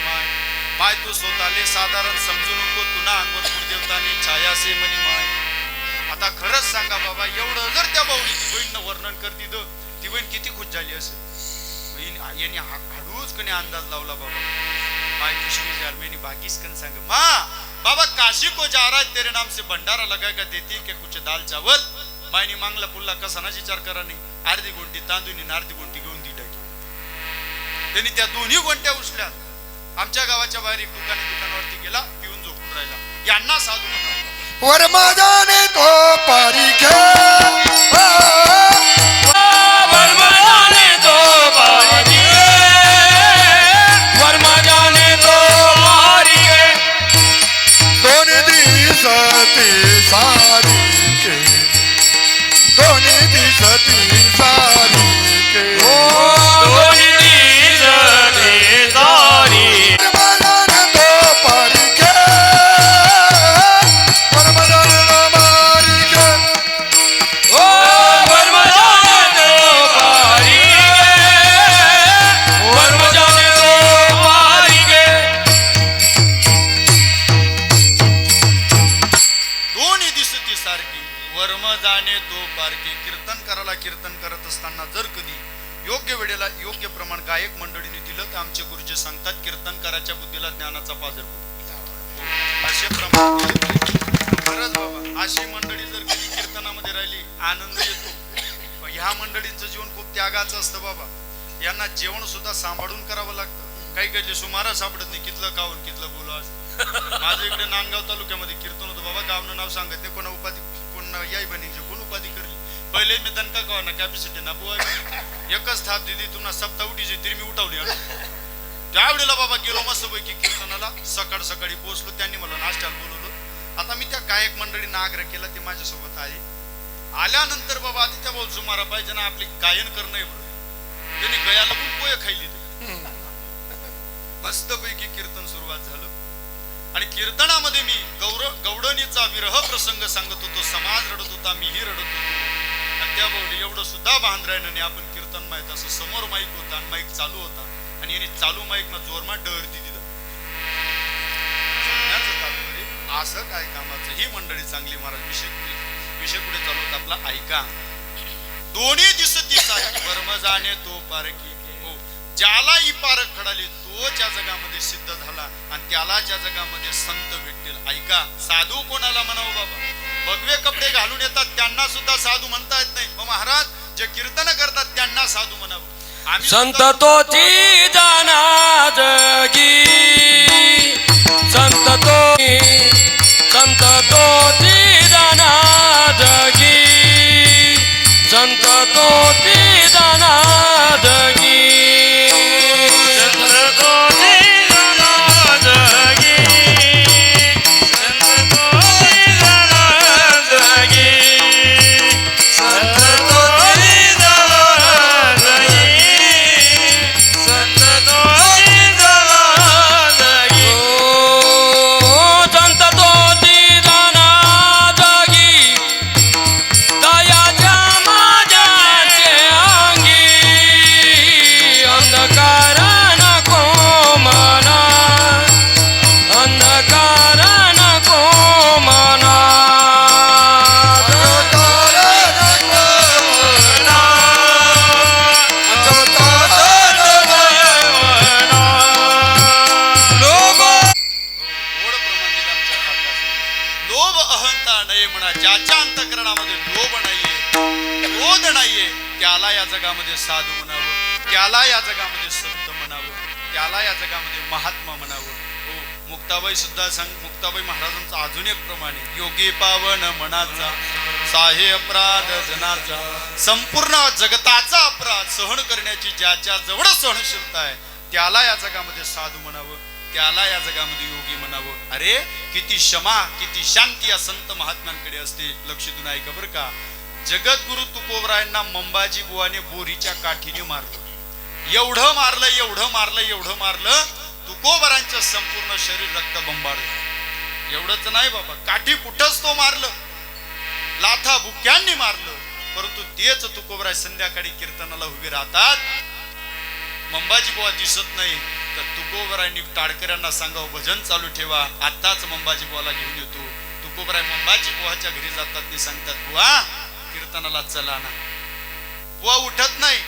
माय तू स्वतःले साधारण समजू नको. तुना अंगवर कुलदेवताने छाया से म्हणे, माय. आता खरंच सांगा बाबा, एवढं जर त्या भाऊची बहीण वर्णन करती तर ती बहीण किती खुश झाली असेल. बहीण यांनी हळूच कने अंदाज लावला बाबा, माय खुशबू जार मैंने बाकीस कन सांग माँ बाबा, काशी को जा रहा है तेरे नाम से भंडारा लगाएगा, देती के कुछ दाल चावल. मायनी मांगला पुल्ला कसानाच विचार करा नाही. अर्धी गुंटी तांदूळ, अर्धी गुंटी घेऊन दी टाकी. त्यांनी त्या दोन्ही गोंट्या उचल्या, आमच्या गावाच्या बाहेर एक दुकानावरती गेला, पिऊन झोपून राहिला. यांना साधू म्हणा, वरमाजाने तो पारिखे, वरमाजाने तो पारिखे, वरमाजाने तो पारिखे, दोन दिवस दिसती सारिके दोन्ही दिसती सारिके दोन्ही दिसते सारी परमादान तो पारिके परमादान मारिके ओ वर्मजाने तो पारी वर्मजाने तो पारी गे दोन्ही दिसती सारखी वर्म जाणे तो पारखी. कीर्तन करायला कीर्तन करत असताना जर कधी योग्य वेळेला योग्य प्रमाण गायक मंडळीने दिलं तर आमचे गुरुजी सांगतात कीर्तनकाराच्या बुद्धीला ज्ञानाचा पाझर पडतो. असे प्रमाण खरंच बाबा, अशी मंडळी जर कधी कीर्तनामध्ये राहिली आनंद येतो. पण ह्या मंडळींचं जीवन खूप त्यागाचं असतं बाबा. यांना जेवण सुद्धा सांभाळून करावं लागतं. काही काही सुमारा सापडत नाही कितलं कावून कितलं बोला असं. माझ्या इकडे नांदगाव तालुक्यामध्ये कीर्तन होतं बाबा. गावनं नाव सांगत नाही, कोणा उपाधी कोण याई बनी कोण उपाधी करली. पहिले मी दणका कावा ना कॅपॅसिटी ना बुवा एकच थाप दिली तुम्हाला सप्ता उठीची तरी मी उठवली. त्यावेळेला बाबा गेलो मस्तपैकी कीर्तनाला. सकाळ सकाळी पोहोचलो, त्यांनी मला नाश्त्याला बोलवलं. आता मी त्या गायक मंडळींना आग्रह केला, ते माझ्यासोबत आले. आल्यानंतर बाबा आधी त्या भाऊ सुमारा पाहिजे ना आपली गायन करणं बरं. त्यांनी गयाला पण पोहे खायली मस्तपैकी कीर्तन सुरुवात झालं. आणि कीर्तनामध्ये मी गौडणीचा विरह प्रसंग सांगत होतो. समाज रडत होता, मीही रडत होतो. आणि त्या भाऊली एवढं सुद्धा बांधरायनं नाही आपण कीर्तन माहित असं. समोर माईक होता आणि माईक चालू होता आणि याने चालू माईक ना जोरमा डर दिली. असं काय कामाचं. ही मंडळी चांगली महाराज. विषय पुढे चालू होता आपला. ऐका. दोन्ही दिसती सारखी वर्म जाणे तो पारखी. हो, ज्याला ही पारख खडाली तो ज्या जगामध्ये सिद्ध झाला आणि त्याला ज्या जगामध्ये संत भेटतील. ऐका, साधू कोणाला म्हणावं बाबा. भगवे कपडे घालून येतात त्यांना सुद्धा साधू म्हणता येत नाही. मग महाराज जे कीर्तन करतात त्यांना साधू म्हणावं. आम्ही संत तोची जाना जगी संत तोची जाना जगी संत तोची जाना जगी संत तोची जाना जगी संत तोची जाना जगी संत तोची जाना जगी संत तोची जाना जगी संत तोची जाना जगी दयाच्या माझ्याचे अंगी अंधकार नको मना अंधकार नको मना गोड प्रमाण दिलं आमच्या काकाचं. लोभ अहंता नाही म्हणा. ज्याच्या अंतःकरणामध्ये लोभ नाहीये, क्रोध नाहीये, त्याला या जगामध्ये साधू म्हणावं. त्याला या जगामध्ये संत म्हणावं. त्याला या जगामध्ये महात्मा म्हणावं. हो, मुक्ताबाई सुद्धा मुक्ताबाई महाराजांचा अजून एक प्रमाणे योगी पावन मनाचा साहे अपराध जनाचा. संपूर्ण जगताचा अपराध सहन करण्याची ज्याच्या जवळ सहनशीलता आहे त्याला या जगामध्ये साधू म्हणावं. त्याला या जगामध्ये योगी म्हणावं. अरे किती क्षमा किती शांती या संत महात्म्यांकडे असते. लक्ष देऊन ऐका बरं का. जगद्गुरु तुकोबरायांना मंबाजी बुवाने बोरीच्या काठीने मारलं. एवढं मारलं एवढं मारलं एवढं मारलं तुकोबरांचं संपूर्ण शरीर रक्तबंबाळलं. एवढंच नाही बाबा, काठी कुठंच तो मारलं, लाथा बुक्यांनी मारलं. परंतु तेच तुकोबराय संध्याकाळी कीर्तनाला उभे राहतात. मंबाजी बुवा दिसत नाही तर तुकोबरायांनी टाळकऱ्यांना सांगावं भजन चालू ठेवा, आताच मंबाजी बुवाला घेऊन येतो. तुकोबराय मंबाजी बुवाच्या घरी जातात. ते सांगतात बुवा कीर्तनाला चला ना. बुवा उठत नाही.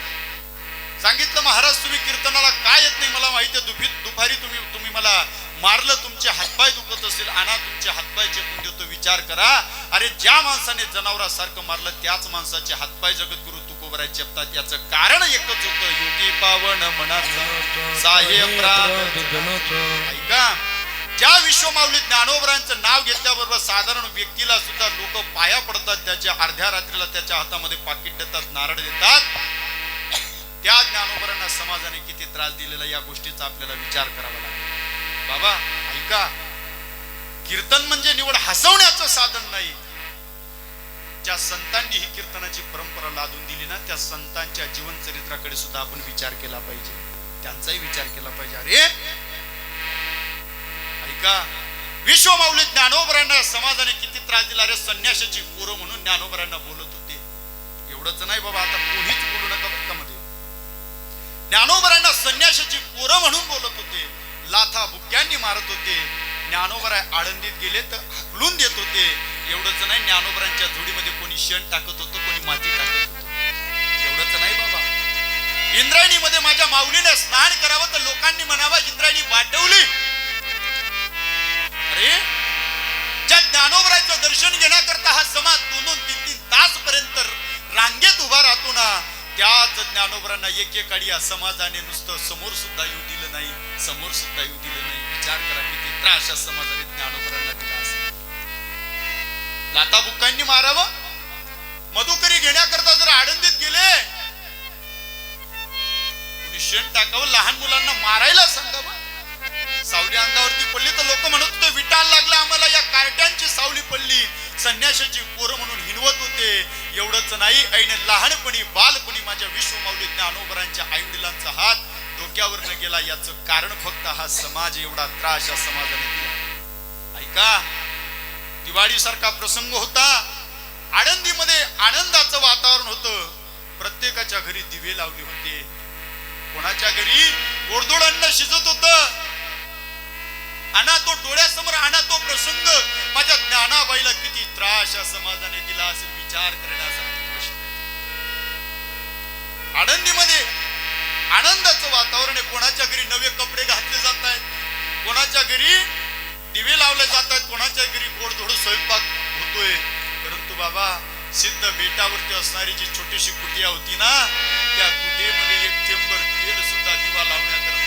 सांगितलं महाराज तुम्ही कीर्तनाला काय येत नाही मला माहिती आहे. दुपारी तुम्ही मला मारलं, तुमचे हातपाय दुखत असेल, आणा तुमचे हातपाय चेपून देतो. विचार करा. अरे ज्या माणसाने जनावरासारखं मारलं त्याच माणसाचे हातपाय जगद्गुरु तुकोबराय चेपतात. याचं कारण एकच होतं, योगी पावन मनाचा साहे अपराध. ऐका, ज्या विश्वमाऊली ज्ञानोबरांचं नाव घेतल्याबरोबर साधारण व्यक्तीला सुद्धा लोक पाया पडतात. त्याच्या अर्ध्या रात्रीला त्याच्या हातामध्ये पाकिट देतात, नारळ देतात. त्या ज्ञानोबरांना समाजाने किती त्रास दिलेला या गोष्टीचा आपल्याला विचार करावा लागेल. बाबा ऐका, कीर्तन म्हणजे निवड हसवण्याचं साधन नाही. ज्या संतांनी ही कीर्तनाची परंपरा लादून दिली ना, त्या संतांच्या जीवन चरित्राकडे सुद्धा आपण विचार केला पाहिजे, त्यांचाही विचार केला पाहिजे. अरे ऐका, विश्वमाऊली ज्ञानोबरांना समाजाने किती त्रास दिला. अरे संन्यासाची पोरं म्हणून ज्ञानोबरांना बोलत होते. एवढंच नाही बाबा, आता कोणीच बोलू नका बघा मध्ये. ज्ञानोबरांना संन्यासाची पोरं म्हणून बोलत होते, लाथा बुक्क्यांनी मारत होते. ज्ञानोबराय आळंदीत गेले तर हकलून देत होते. एवढंच नाही, ज्ञानोबरांच्या जोडीमध्ये कोणी शेण टाकत होतं, कोणी माती टाकत होतं. एवढंच नाही बाबा, इंद्रायणीमध्ये माझ्या माऊलीने स्नान करावं तर लोकांनी म्हणावं इंद्रायणी वाटवली. अरे ज्या ज्ञानोबरायचं दर्शन घेण्याकरता हा समाज 2-3 तास पर्यंत रांगेत उभा राहतो ना, त्याच ज्ञानोबरांना एकेकाळी या समाजाने नुसतं समोर सुद्धा येऊ दिलं नाही, समोर सुद्धा येऊ दिलं नाही. विचार करा किती त्रास या समाजाने ज्ञानोबरांना दिला असेल. लाथा बुक्कांनी मारावं, मधुकरी घेण्याकरता जर आळंदीत गेले, कुणी शेण टाकावं, लहान मुलांना मारायला सांगावं. सावली अंगावरती पडली तर लोक म्हणत होते विटाल लागला आम्हाला, या कार्ट्यांची सावली पडली. संन्यासाची पोरं म्हणून हिनवत होते. एवढंच नाही, ऐन लहानपणी बालपणी माझ्या विश्वमाऊली ज्ञानोबरांच्या आई वडिलांचा हात डोक्यावर न गेला. याचं कारण फक्त हा समाज, एवढा त्रास या समाजाने दिला. ऐका, दिवाळी सारखा प्रसंग होता. आळंदीमध्ये आनंदाचं वातावरण होतं. प्रत्येकाच्या घरी दिवे लावले होते. कोणाच्या घरी गोडधोड अन्न शिजत होतं. आणा तो डोळ्यासमोर, आणा तो प्रसंग. माझ्या ज्ञानाबाईला किती त्रास या समाजाने दिला असेल, विचार करण्यासारखी गोष्ट. आळंदीमध्ये आनंदाचं वातावरण आहे. कोणाच्या घरी नवे कपडे घातले जात आहेत, कोणाच्या घरी दिवे लावले जात आहेत, कोणाच्या घरी गोडधोड स्वयंपाक होतोय. परंतु बाबा, सिद्ध बेटावरती असणारी जी छोटीशी कुटिया होती ना, त्या कुटियेमध्ये एक चेंबर तेल सुद्धा दिवा लावण्याकरता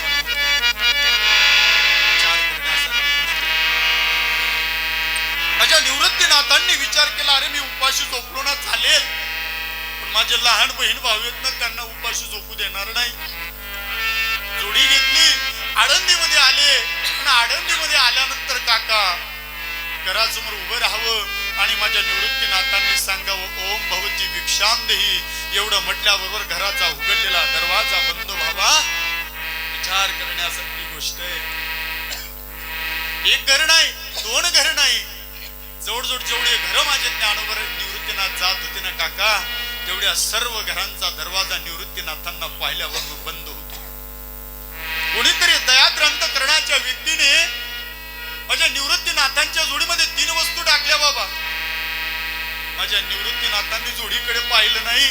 विचार करण्यासारखी गोष्ट. माझ्या निवृत्तीनाथांनी विचार केला, अरे मी उपाशी झोपलो ना चालेल, पण माझे लहान बहीण भाऊ आहेत ना, त्यांना उपाशी झोपू देणार नाही. जोडी घेतली, आळंदीमध्ये आले. आणि आळंदीमध्ये आल्यानंतर काका घरासमोर उभं राहावं आणि माझ्या निवृत्तीनाथांनी सांगावं ओम भवती भिक्षाम देही. एवढं म्हटल्याबरोबर घराचा उघडलेला दरवाजा बंद व्हावा. विचार करण्यासारखी गोष्ट आहे. एक घर नाही, 2 घर नाही, जवळजवळ जेवढे घर माझे ज्ञानोबर निवृत्तीनाथ जात होते ना काका, तेवढ्या सर्व घरांचा दरवाजा निवृत्तीनाथांना पाहिल्याबरोबर बंद होतो. कोणीतरी दयाद्रांत करण्याच्या व्यक्तीने माझ्या निवृत्तीनाथांच्या जोडीमध्ये 3 वस्तू टाकल्या बाबा. माझ्या निवृत्तीनाथांनी जोडीकडे पाहिलं नाही.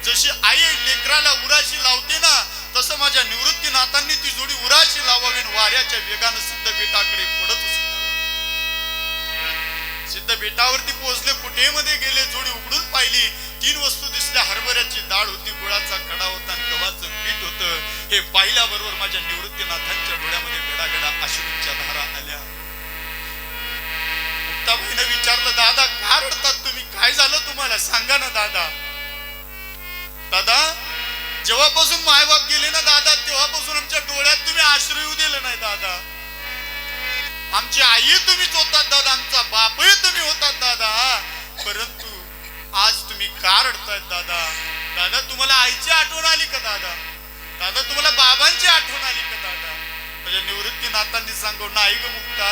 जशी आई लेकराला उराशी लावते ना, तसं माझ्या निवृत्तीनाथांनी ती जोडी उराशी लावावी. वाऱ्याच्या वेगानं सिद्ध बेटाकडे पडत होती. सिद्ध बेटावरती पोहोचले, कुटेमध्ये गेले, जोडी उघडून पाहिली. 3 वस्तू दिसल्या. हरभऱ्याची डाळ होती, गुळाचा कडा होता आणि गव्हाचं पीठ होतं. हे पाहिल्याबरोबर माझ्या निवृत्तीनाथांच्या डोळ्यामध्ये गडागडा अश्रूंच्या धारा आल्या. मुक्ताबाईने विचारलं, दादा का रडतात तुम्ही, काय झालं तुम्हाला, सांगा ना दादा. दादा, जेव्हापासून मायबाप गेले ना दादा, तेव्हापासून आमच्या डोळ्यात तुम्ही अश्रू येऊ दिलं नाही दादा. आमची आई तुम्हीच होतात दादा, आमचा बापही तुम्ही होतात दादा. परंतु आज तुम्ही का रडतायत दादा. दादा, तुम्हाला आईची आठवण आली का दादा. दादा, तुम्हाला बाबांची आठवण आली का दादा. म्हणजे निवृत्तीनाथांनी सांगून, नाही ग मुक्ता,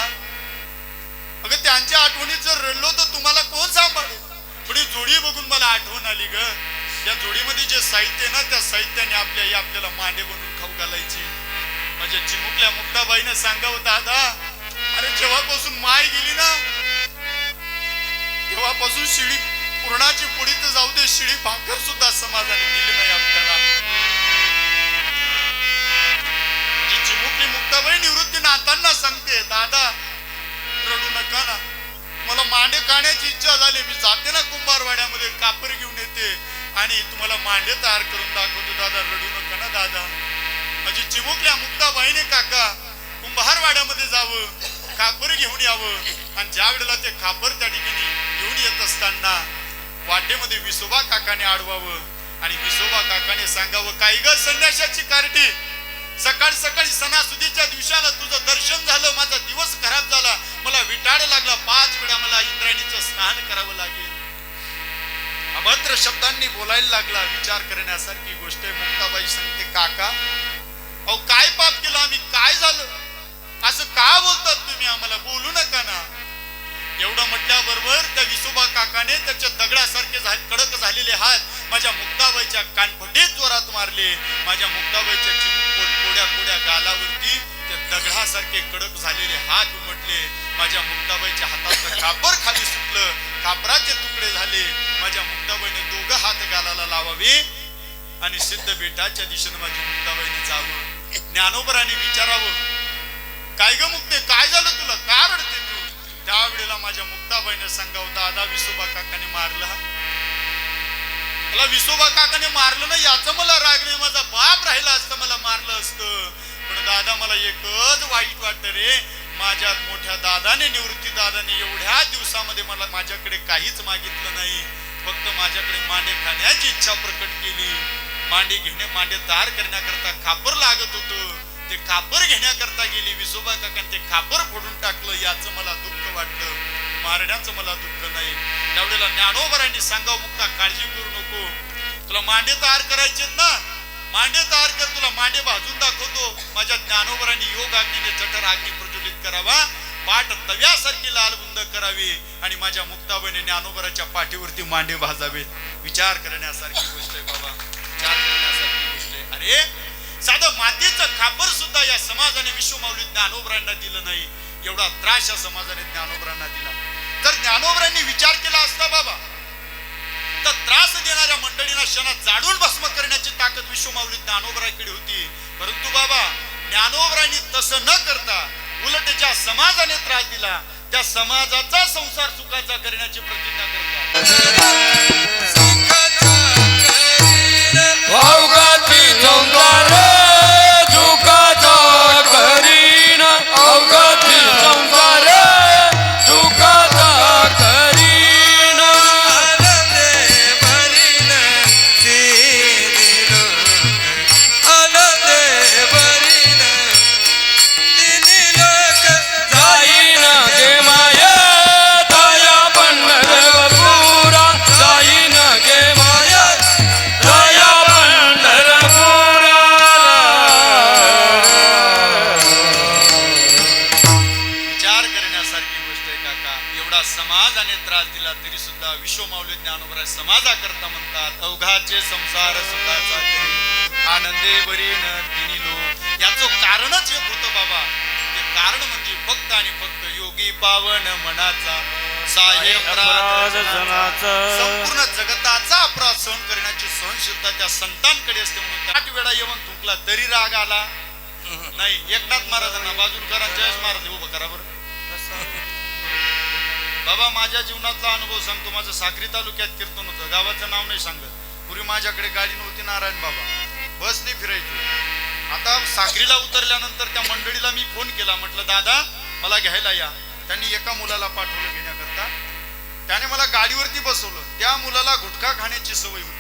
अगं त्यांच्या आठवणीत जर रडलो तर तुम्हाला कोण सांभाळेल. पण ही जोडी बघून मला आठवण आली ग. त्या जोडीमध्ये जे साहित्य ना, त्या साहित्याने आपल्याला मांडे बनवून खाऊ घालायची. माझ्या चिमुकल्या मुक्ताबाईने सांगावं, दादा अरे जेव्हापासून माय गेली ना, तेव्हापासून शिळी पुरणाची पुडी तर जाऊ दे, शिळी भाकर सुद्धा समाजाने दिली नाही आपल्याला. म्हणजे चिमुकली मुक्ताबाई निवृत्तीनाथांना सांगते, दादा रडू नका ना, मला मांडे खाण्याची इच्छा झाली, मी जाते ना कुंभारवाड्यामध्ये, कापर घेऊन येते आणि तुम्हाला मांडे तयार करून दाखवतो. दादा रडू नका ना दादा. माझी चिमुकल्या मुक्ताबाईने काका कुंभारवाड्यामध्ये जावं, कापर घेऊन यावं. आणि ज्या वेळेला ते कापर त्या ठिकाणी घेऊन येत असताना वाटेमध्ये विसोबा काकाने अडवावं आणि विसोबा काकाने सांगावं, काय ग संन्याशाची कार्टी, सकाळी सकाळी सणासुदीच्या दिवसाला तुझं दर्शन झालं, माझा दिवस खराब झाला, मला विटाळ लागला, 5 वेळा मला इंद्रायणीचं स्नान करावं लागेल. अभद्र शब्दांनी बोलायला लागला. विचार करण्यासारखी गोष्ट आहे. मुक्ताबाई सांगते, काका अहो काय पाप केलं आम्ही, काय झालं, असं का बोलतात तुम्ही, आम्हाला बोलू नका ना. एवढं म्हटल्याबरोबर त्या विसोबा काकाने त्याच्या दगडासारखे कडक झालेले हात माझ्या मुक्ताबाईच्या कानफटीत जोरात मारले. माझ्या मुक्ताबाईच्या कोड्या कोड्या गालावरती त्या दगडासारखे कडक झालेले हात उमटले. माझ्या मुक्ताबाईच्या हाताचं कापर खाली सुटलं, कापराचे तुकडे झाले. माझ्या मुक्ताबाईने 2 हात गालाला लावावे आणि सिद्ध बेटाच्या दिशेने माझी मुक्ताबाईने जावं. ज्ञानोबराने विचारावं, काय ग मुक्ते, काय झालं तुला, का रडते तू. त्यावेळेला माझ्या मुक्ताबाईने सांगावं, दादा विसोबा काकाने मारलं. मला विसोबा काकाने मारलं ना याचं मला राग नाही, माझा बाप राहिला असतं मला मारलं असतं. पण दादा मला एकच वाईट वाटतं रे, माझ्या मोठ्या दादाने, निवृत्ती दादाने एवढ्या दिवसामध्ये मला माझ्याकडे काहीच मागितलं नाही, फक्त माझ्याकडे मांडे खाण्याची इच्छा प्रकट केली. मांडे तयार करण्याकरता खापर लागत होतं, ते खापर घेण्याकरता गेली. विसोबा काकाने ते खापर फोडून टाकलं, याचं मला दुःख वाटलं, मारण्याचं मला दुःख नाही. त्यावेळेला ज्ञानोबरांनी सांगावं, मुक्ता काळजी करू नको, तुला मांडे तयार करायचे ना, मांडे तयार कर, तुला मांडे भाजून दाखवतो. माझ्या ज्ञानोबरांनी योग आग्नीने जठर अग्नी प्रज्वलित करावा, पाठ तव्यासारखी लालबुंद करावी आणि माझ्या मुक्ताबाईने ज्ञानोबराच्या पाठीवरती मांडे भाजावे. विचार करण्यासारखी गोष्ट आहे बाबा, विचार करण्यासारखी गोष्ट आहे. अरे साधं मातीचं खापर सुद्धा या समाजाने विश्वमाऊली ज्ञानोबरांना दिलं नाही, एवढा त्रास या समाजाने ज्ञानोबरांना दिला. जर ज्ञानोबरांनी विचार केला असता बाबा, तर त्रास देणाऱ्या मंडळींना क्षणात जाडून भस्म करण्याची ताकद विश्वमाऊली ज्ञानोबरांकडे होती. परंतु बाबा ज्ञानोबरांनी तसं न करता उलट ज्या समाजाने त्रास दिला त्या समाजाचा संसार सुखाचा करण्याची प्रतिज्ञा करतात. अवघाती संसार सुखाचा करीन, अवघाती संसार सुखाचा करीन. आनंदे भरीन तिन्ही लोक, आनंदे भरीन तिन्ही लोक. जाईन गे माया दया पंढरपुरा, जाईन गे माया दया पंढरपुरा. विचार करण्यासारखी गोष्ट आहे काका. एवढा समाजाने त्रास दिला तरी सुद्धा विश्वमाऊली ज्ञानोबराय समाजाकरता म्हणतात, अवघाचे संसार सुखाचा करी, आनंदे भरीन तिन्ही लोक. याचं कारणच एक होतं बाबा, ते कारण म्हणजे फक्त आणि फक्त योगी पावन मनाचा साहेब संपूर्ण जगताचा अपराध सहन करण्याची सहनशीलता त्या संतांकडे असते. म्हणून 8 वेळा येऊन थुंकला तरी राग आला नाही. एकनाथ महाराजांना बाजून करा, जयेश महाराज उभं करा बरं. बाबा माझ्या जीवनातला अनुभव सांगतो. माझं साक्री तालुक्यात कीर्तन होतं, गावाचं नाव नाही सांगत. पूर्वी माझ्याकडे गाडी नव्हती, नारायण बाबा बसने फिरायचो. आता साक्रीला उतरल्यानंतर त्या मंडळीला मी फोन केला, म्हटलं दादा मला घ्यायला या. त्यांनी एका मुलाला पाठवलं घेण्याकरता, त्याने मला गाडीवरती बसवलं. त्या मुलाला गुटखा खाण्याची सवय होती.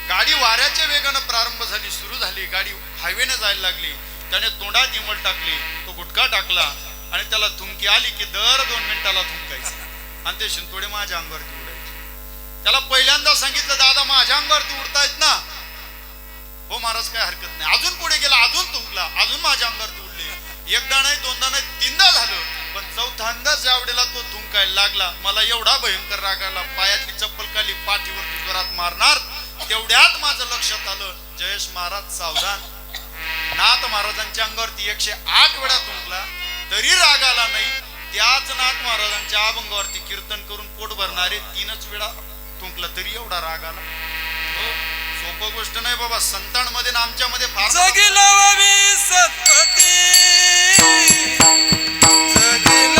गाडी वाऱ्याच्या वेगानं प्रारंभ झाली, सुरू झाली, गाडी हायवेने जायला लागली. त्याने तोंडात इमल टाकली, तो गुटखा टाकला आणि त्याला थुंकी आली की दर 2 मिनिटाला थुंकायचं आणि ते शिंतोडे माझ्या अंगावरती उडायचे. त्याला पहिल्यांदा सांगितलं, दादा माझ्या अंगावरती उडतायत ना. हो महाराज काय हरकत नाही. अजून पुढे गेला, अजून थुंकला, अजून माझ्या अंगावरती उडले. एकदा नाही, दोनदा नाही, 3दा झालं. पण 4थ्यांदा ज्या वेळेला तो थुंकायला लागला, मला एवढा भयंकर राग आला, पायातली चप्पल खाली पाठीवरती जोरात मारणार. तेवढ्यात माझं लक्षात आलं, जयेश महाराज सावधान. नाथ महाराजांच्या अंगावरती 108 वेळा थुंकला तरी राग आला नाही. त्याच नाथ महाराजांच्या अभंगावरती कीर्तन करून पोट भरणारे 3च वेळा थुंकला तरी एवढा राग आला. हो, सोपं गोष्ट नाही बाबा. संतांमध्ये ना आमच्यामध्ये फार जगिला सत्पती, जगिला